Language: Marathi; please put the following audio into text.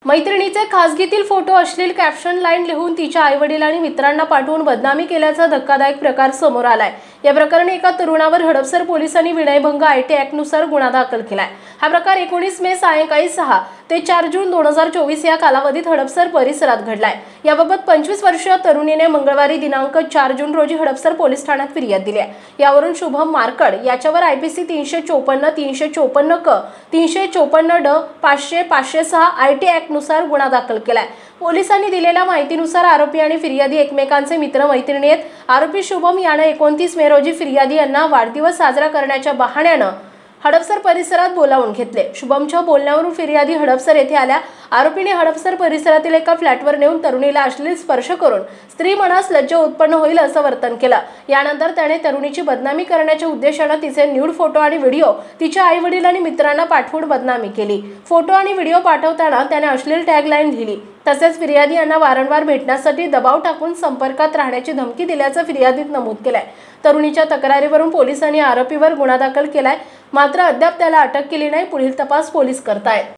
मैत्रिणीचे खासगीतील फोटो अश्लील कॅप्शन लाईन लिहून तिच्या आईवडील आणि मित्रांना पाठवून बदनामी केल्याचा धक्कादायक प्रकार समोर आलाय। या प्रकरणी एका तरुणावर हडपसर पोलिसांनी विनयभंग आयटी ऍक्ट नुसार गुन्हा दाखल केलाय। हा प्रकार 19 मे सायंकाळी 6 ते 4 जून 2024 या कालावधीत हडपसर परिसरात घडलाय। याबाबत 25 वर्षीय तरुणीने मंगळवारी दिनांक 4 जून रोजी हडपसर पोलीस ठाण्यात फिर्याद दिली आहे। यावरून शुभम मारकड याच्यावर आयपीसी 354, 354 क, 354 ड, 500, 506 आयटी ऍक्ट नुसार गुन्हा दाखल केलाय। पोलिसांनी दिलेल्या माहितीनुसार आरोपी आणि फिर्यादी एकमेकांचे मित्र मैत्रिणी आहेत। आरोपी शुभम याने 29 मे रोजी फिर्यादी यांना वाढदिवस साजरा करण्याच्या बहाण्याने हडपसर परिसरात बोलावून घेतले। शुभमच्या बोलण्यावरून फिर्यादी हडपसर येथे आल्या। आरोपीने हडपसर परिसरातील एका फ्लॅटवर नेऊन तरुणीला अश्लील स्पर्श करून स्त्री मनास लज्जा उत्पन्न होईल असं वर्तन केलं। यानंतर त्याने तरुणीची बदनामी करण्याच्या उद्देशाने तिचे न्यूड फोटो आणि व्हिडिओ तिच्या आईवडील आणि मित्रांना पाठवून बदनामी केली। फोटो आणि व्हिडिओ पाठवताना त्याने अश्लील टॅगलाईन लिहिली। तसेच फिर्यादी यांना वारंवार भेटण्यासाठी दबाव टाकून संपर्कात राहण्याची धमकी दिल्याचं फिर्यादीत नमूद केलंय। तरुणीच्या तक्रारीवरून पोलिसांनी आरोपीवर गुन्हा दाखल केलाय, मात्र अद्याप त्याला अटक केली नाही। पुढील तपास पोलीस करतायत।